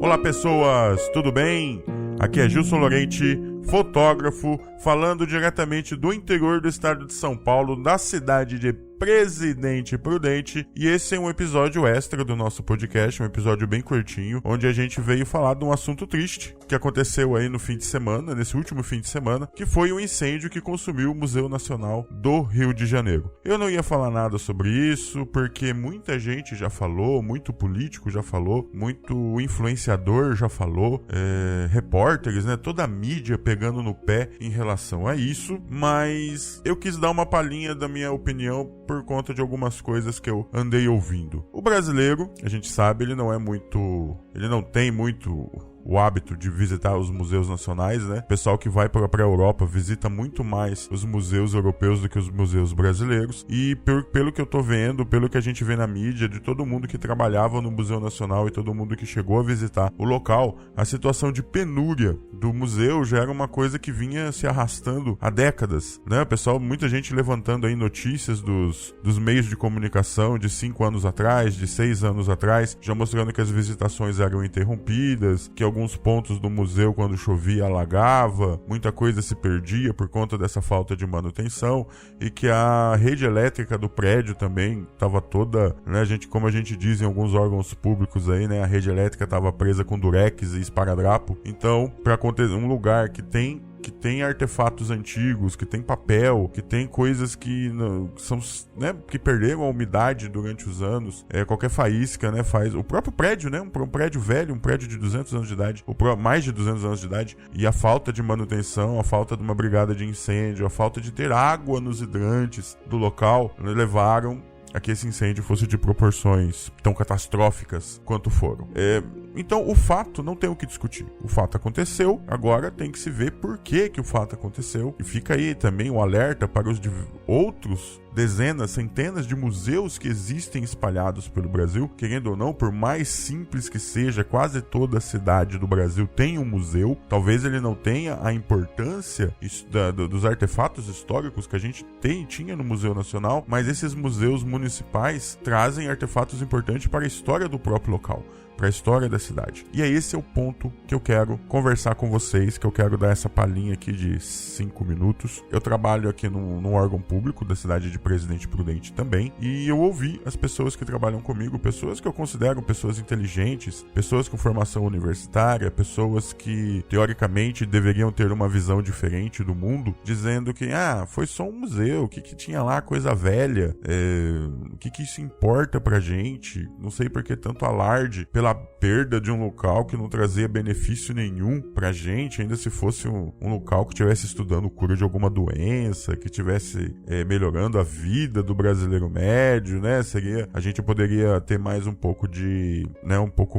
Olá pessoas, tudo bem? Aqui é Gilson Lorente, fotógrafo, falando diretamente do interior do estado de São Paulo, da cidade de Presidente Prudente, e esse é um episódio extra do nosso podcast, um episódio bem curtinho, onde a gente veio falar de um assunto triste que aconteceu aí no fim de semana, nesse último fim de semana, que foi um incêndio que consumiu o Museu Nacional do Rio de Janeiro. Eu não ia falar nada sobre isso, porque muita gente já falou, muito político já falou, muito influenciador já falou, repórteres, né, toda a mídia pegando no pé em relação a isso, mas eu quis dar uma palhinha da minha opinião por conta de algumas coisas que eu andei ouvindo. O brasileiro, a gente sabe, ele não tem muito o hábito de visitar os museus nacionais, né? O pessoal que vai para a Europa visita muito mais os museus europeus do que os museus brasileiros. E pelo que eu tô vendo, pelo que a gente vê na mídia, de todo mundo que trabalhava no Museu Nacional e todo mundo que chegou a visitar o local, a situação de penúria do museu já era uma coisa que vinha se arrastando há décadas, né? O pessoal, muita gente levantando aí notícias dos meios de comunicação de 5 anos atrás, de 6 anos atrás, já mostrando que as visitações eram interrompidas, que alguns pontos do museu, quando chovia, alagava, muita coisa se perdia por conta dessa falta de manutenção, e que a rede elétrica do prédio também estava toda, né, como a gente diz em alguns órgãos públicos aí, né, a rede elétrica estava presa com durex e esparadrapo. Então, para acontecer um lugar que tem artefatos antigos, que tem papel, que tem coisas que são, né, que perderam a umidade durante os anos, qualquer faísca, né, faz o próprio prédio, né, um prédio velho, um prédio de 200 anos de idade, mais de 200 anos de idade, e a falta de manutenção, a falta de uma brigada de incêndio, a falta de ter água nos hidrantes do local, né, levaram a que esse incêndio fosse de proporções tão catastróficas quanto foram. Então o fato não tem o que discutir. O fato aconteceu, agora tem que se ver por que o fato aconteceu. E fica aí também o alerta para os outros dezenas, centenas de museus que existem espalhados pelo Brasil. Querendo ou não, por mais simples que seja, quase toda a cidade do Brasil tem um museu. Talvez ele não tenha a importância dos artefatos históricos que a gente tinha no Museu Nacional, mas esses museus municipais trazem artefatos importantes para a história do próprio local, para a história da cidade. E é esse o ponto que eu quero conversar com vocês, que eu quero dar essa palhinha aqui de 5 minutos. Eu trabalho aqui num órgão público da cidade de Presidente Prudente também, e eu ouvi as pessoas que trabalham comigo, pessoas que eu considero pessoas inteligentes, pessoas com formação universitária, pessoas que teoricamente deveriam ter uma visão diferente do mundo, dizendo que foi só um museu, o que tinha lá, coisa velha, o que isso importa pra gente, não sei por que tanto alarde pela perda de um local que não trazia benefício nenhum pra gente, ainda se fosse um local que estivesse estudando cura de alguma doença, que estivesse melhorando a vida do brasileiro médio, né? A gente poderia ter mais um pouco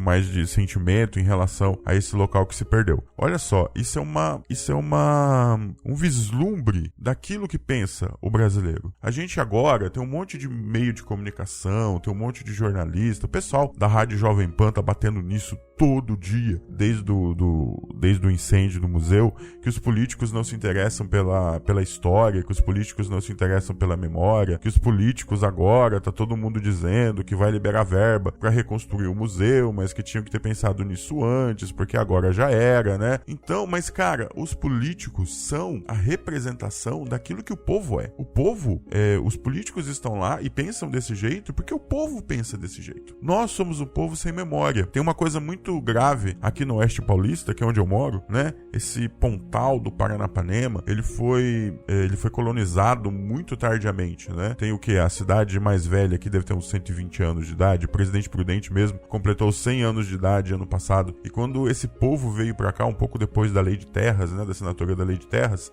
mais de sentimento em relação a esse local que se perdeu. Olha só, isso é um vislumbre daquilo que pensa o brasileiro. A gente agora tem um monte de meio de comunicação, tem um monte de jornalista, o pessoal da Rádio Jovem Pan tá batendo nisso todo dia, desde o incêndio do museu, que os políticos não se interessam pela história, que os políticos não se interessam pela memória, que os políticos agora, tá todo mundo dizendo que vai liberar verba para reconstruir o museu, mas que tinham que ter pensado nisso antes, porque agora já era, né? Então, mas cara, os políticos são a representação daquilo que o povo é. O povo, os políticos estão lá e pensam desse jeito porque o povo pensa desse jeito. Nós somos o povo sem memória. Tem uma coisa muito grave aqui no Oeste Paulista, que é onde eu moro, né? Esse Pontal do Paranapanema, ele foi colonizado muito tardiamente, né? Tem o que? A cidade mais velha aqui deve ter uns 120 anos de idade. Presidente Prudente mesmo completou 100 anos de idade ano passado. E quando esse povo veio pra cá, um pouco depois da Lei de Terras, né? Da assinatura da Lei de Terras,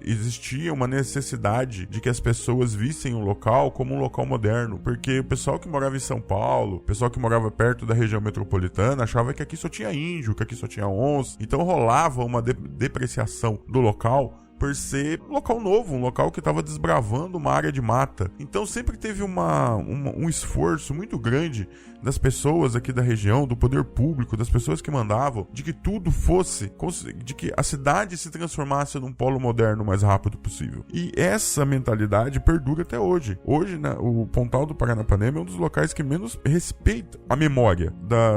existia uma necessidade de que as pessoas vissem o local como um local moderno, porque o pessoal que morava em São Paulo, o pessoal que morava perto da região metropolitana, achava que aqui só tinha índio, que aqui só tinha onça. Então rolava uma depreciação do local por ser um local novo, um local que estava desbravando uma área de mata. Então sempre teve um esforço muito grande das pessoas aqui da região, do poder público, das pessoas que mandavam, de que tudo fosse, de que a cidade se transformasse num polo moderno o mais rápido possível. E essa mentalidade perdura até hoje. Hoje, né, o Pontal do Paranapanema é um dos locais que menos respeita a memória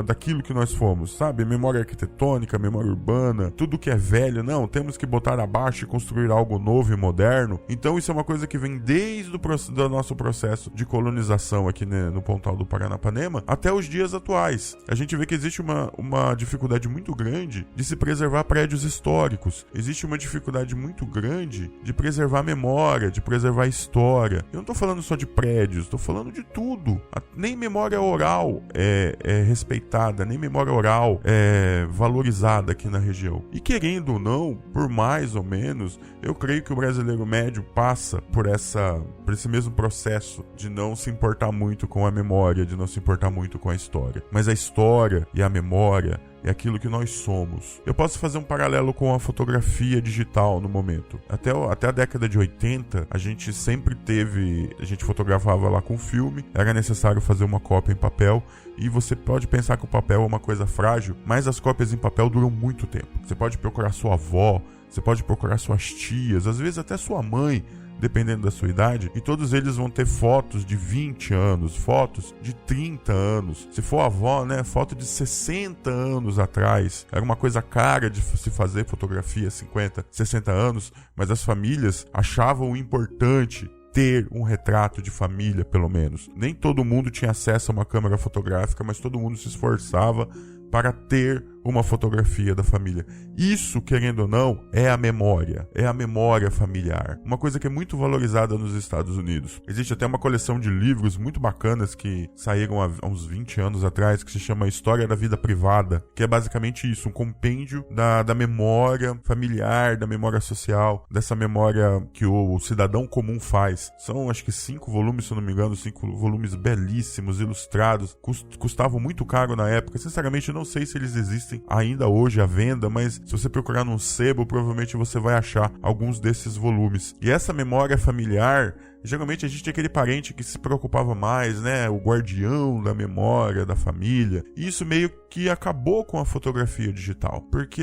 daquilo que nós fomos, sabe? Memória arquitetônica, memória urbana, tudo que é velho. Não, temos que botar abaixo e construir algo novo e moderno. Então isso é uma coisa que vem desde do nosso processo de colonização aqui, né, no Pontal do Paranapanema até os dias atuais. A gente vê que existe uma dificuldade muito grande de se preservar prédios históricos. Existe uma dificuldade muito grande de preservar memória, de preservar história. Eu não tô falando só de prédios, tô falando de tudo. Nem memória oral é respeitada, nem memória oral é valorizada aqui na região. E querendo ou não, por mais ou menos, eu creio que o brasileiro médio passa por esse mesmo processo de não se importar muito com a memória, de não se importar muito com a história. Mas a história e a memória é aquilo que nós somos. Eu posso fazer um paralelo com a fotografia digital no momento. Até a década de 80, a gente fotografava lá com filme, era necessário fazer uma cópia em papel, e você pode pensar que o papel é uma coisa frágil, mas as cópias em papel duram muito tempo. Você pode procurar sua avó, você pode procurar suas tias, às vezes até sua mãe, dependendo da sua idade, e todos eles vão ter fotos de 20 anos, fotos de 30 anos. Se for avó, né, foto de 60 anos atrás. Era uma coisa cara de se fazer fotografia 50, 60 anos, mas as famílias achavam importante ter um retrato de família, pelo menos. Nem todo mundo tinha acesso a uma câmera fotográfica, mas todo mundo se esforçava para ter uma fotografia da família. Isso, querendo ou não, é a memória familiar. Uma coisa que é muito valorizada nos Estados Unidos. Existe até uma coleção de livros muito bacanas que saíram há uns 20 anos atrás, que se chama História da Vida Privada, que é basicamente isso, um compêndio da memória familiar, da memória social, dessa memória que o cidadão comum faz. São, acho que 5 volumes, se eu não me engano, 5 volumes belíssimos, ilustrados, custavam muito caro na época. Sinceramente, eu não sei se eles existem ainda hoje à venda, mas se você procurar num sebo, provavelmente você vai achar alguns desses volumes. E essa memória familiar, geralmente a gente tinha aquele parente que se preocupava mais, né? O guardião da memória da família. E isso meio que acabou com a fotografia digital, porque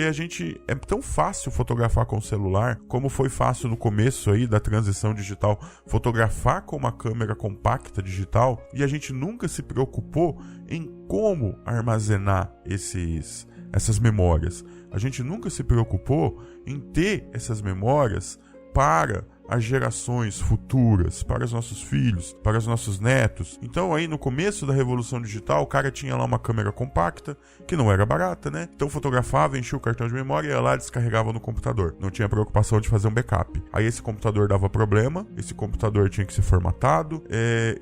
é tão fácil fotografar com o celular, como foi fácil no começo aí da transição digital, fotografar com uma câmera compacta digital, e a gente nunca se preocupou em como armazenar essas memórias. A gente nunca se preocupou em ter essas memórias para as gerações futuras, para os nossos filhos, para os nossos netos. Então aí no começo da revolução digital, o cara tinha lá uma câmera compacta, que não era barata, né? Então fotografava, enchia o cartão de memória, ia lá e descarregava no computador. Não tinha preocupação de fazer um backup. Aí esse computador dava problema, esse computador tinha que ser formatado,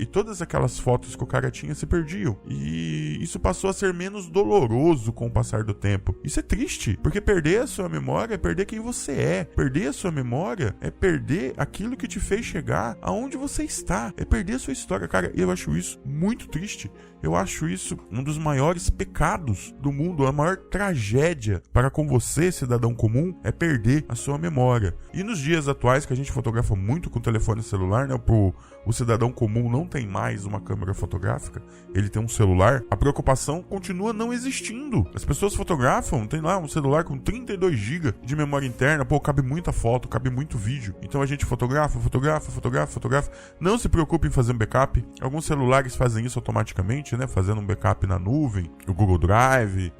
e todas aquelas fotos que o cara tinha se perdiam. E isso passou a ser menos doloroso com o passar do tempo. Isso é triste, porque perder a sua memória é perder quem você é. Perder a sua memória é perder aquilo que te fez chegar aonde você está, é perder a sua história. Cara, eu acho isso muito triste. Eu acho isso um dos maiores pecados do mundo, a maior tragédia para com você, cidadão comum, é perder a sua memória. E nos dias atuais, que a gente fotografa muito com o telefone celular, né, o cidadão comum não tem mais uma câmera fotográfica, ele tem um celular, a preocupação continua não existindo. As pessoas fotografam, tem lá um celular com 32 GB de memória interna, cabe muita foto, cabe muito vídeo. Então a gente fotografa. Não se preocupe em fazer um backup. Alguns celulares fazem isso automaticamente, né? Fazendo um backup na nuvem, o Google Drive.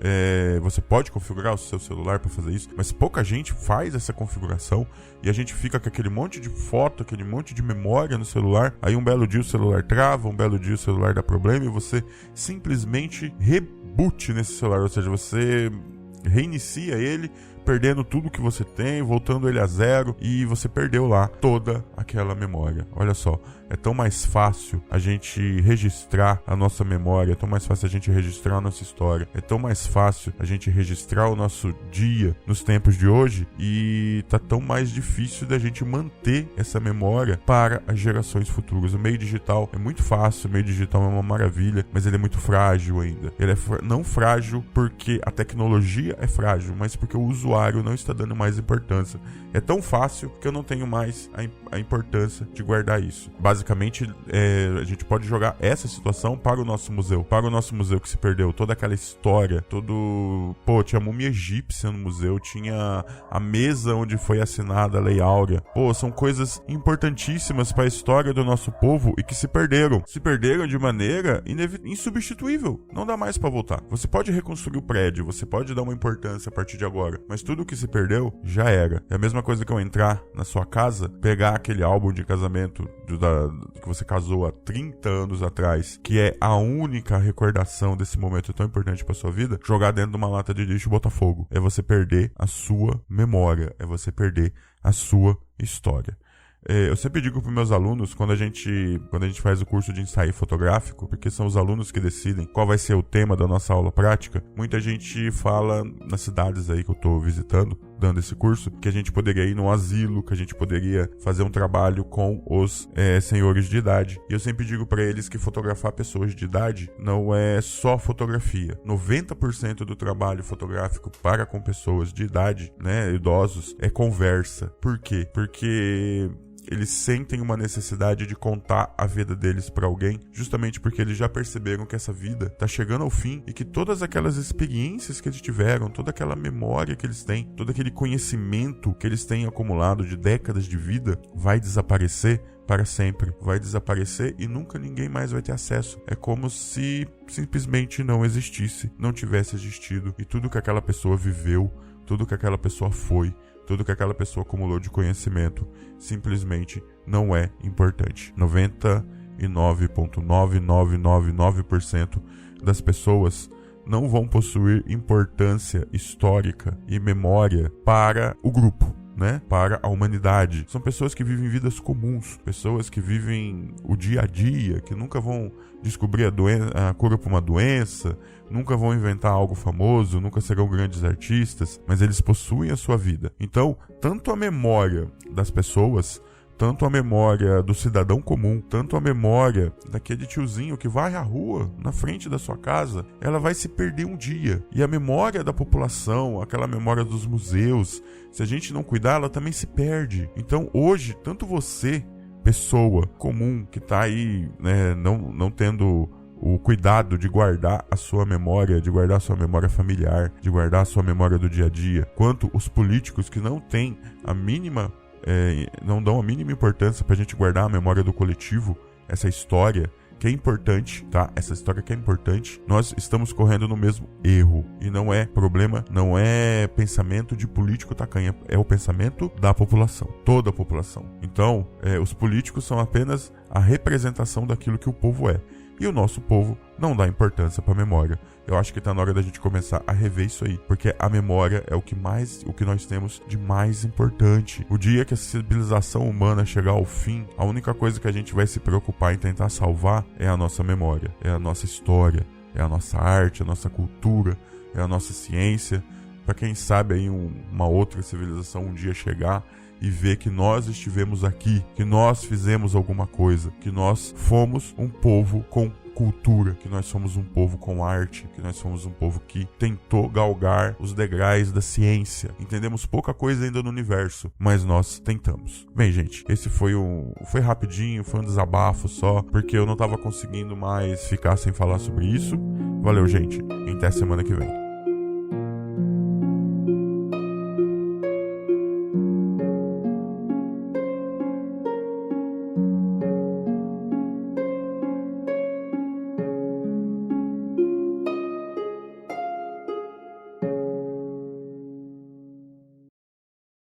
Você pode configurar o seu celular para fazer isso, mas pouca gente faz essa configuração e a gente fica com aquele monte de foto, aquele monte de memória no celular. Aí um belo dia o celular trava, um belo dia o celular dá problema e você simplesmente reboot nesse celular, ou seja, você reinicia ele, perdendo tudo que você tem, voltando ele a zero, e você perdeu lá toda aquela memória. Olha só, é tão mais fácil a gente registrar a nossa memória, é tão mais fácil a gente registrar a nossa história, é tão mais fácil a gente registrar o nosso dia nos tempos de hoje, e tá tão mais difícil da gente manter essa memória para as gerações futuras. O meio digital é muito fácil, o meio digital é uma maravilha, mas ele é muito frágil ainda. Ele é não frágil porque a tecnologia é frágil, mas porque o usuário usuário não está dando mais importância. É tão fácil que eu não tenho mais a importância de guardar isso. Basicamente, a gente pode jogar essa situação para o nosso museu que se perdeu, toda aquela história, tinha múmia egípcia no museu, tinha a mesa onde foi assinada a Lei Áurea. São coisas importantíssimas para a história do nosso povo e que se perderam de maneira insubstituível. Não dá mais para voltar. Você pode reconstruir o prédio, você pode dar uma importância a partir de agora, mas tudo que se perdeu já era. É a mesma coisa que eu entrar na sua casa, pegar aquele álbum de casamento que você casou há 30 anos atrás, que é a única recordação desse momento tão importante para sua vida, jogar dentro de uma lata de lixo e botar fogo. É você perder a sua memória, é você perder a sua história. Eu sempre digo para meus alunos, quando a gente faz o curso de ensaio fotográfico, porque são os alunos que decidem qual vai ser o tema da nossa aula prática, muita gente fala nas cidades aí que eu estou visitando, dando esse curso, que a gente poderia ir num asilo, que a gente poderia fazer um trabalho com os senhores de idade. E eu sempre digo para eles que fotografar pessoas de idade não é só fotografia. 90% do trabalho fotográfico para com pessoas de idade, né, idosos, é conversa. Por quê? Porque eles sentem uma necessidade de contar a vida deles para alguém, justamente porque eles já perceberam que essa vida tá chegando ao fim e que todas aquelas experiências que eles tiveram, toda aquela memória que eles têm, todo aquele conhecimento que eles têm acumulado de décadas de vida vai desaparecer para sempre. Vai desaparecer e nunca ninguém mais vai ter acesso. É como se simplesmente não existisse, não tivesse existido, e tudo que aquela pessoa viveu, tudo que aquela pessoa foi, tudo que aquela pessoa acumulou de conhecimento simplesmente não é importante. 99,9999% das pessoas não vão possuir importância histórica e memória para o grupo, né? Para a humanidade. São pessoas que vivem vidas comuns, pessoas que vivem o dia a dia, que nunca vão descobrir a cura para uma doença, nunca vão inventar algo famoso, nunca serão grandes artistas, mas eles possuem a sua vida. Então, tanto a memória das pessoas, tanto a memória do cidadão comum, tanto a memória daquele tiozinho que vai à rua na frente da sua casa, ela vai se perder um dia. E a memória da população, aquela memória dos museus, se a gente não cuidar, ela também se perde. Então hoje, tanto você, pessoa comum que está aí, né, não tendo o cuidado de guardar a sua memória, de guardar a sua memória familiar, de guardar a sua memória do dia a dia, quanto os políticos que não têm a mínima não dão a mínima importância pra gente guardar a memória do coletivo, essa história que é importante, tá? Essa história que é importante, nós estamos correndo no mesmo erro. E não é problema, não é pensamento de político tacanha, é o pensamento da população, toda a população. Então, os políticos são apenas a representação daquilo que o povo é. E o nosso povo não dá importância para a memória. Eu acho que está na hora da gente começar a rever isso aí, porque a memória é o que nós temos de mais importante. O dia que a civilização humana chegar ao fim, a única coisa que a gente vai se preocupar em tentar salvar é a nossa memória, é a nossa história, é a nossa arte, a nossa cultura, é a nossa ciência. Para quem sabe aí uma outra civilização um dia chegar e ver que nós estivemos aqui, que nós fizemos alguma coisa, que nós fomos um povo com cultura, que nós somos um povo com arte, que nós somos um povo que tentou galgar os degraus da ciência. Entendemos pouca coisa ainda no universo, mas nós tentamos. Bem, gente, esse foi rapidinho, foi um desabafo só, porque eu não tava conseguindo mais ficar sem falar sobre isso. Valeu, gente, e até semana que vem.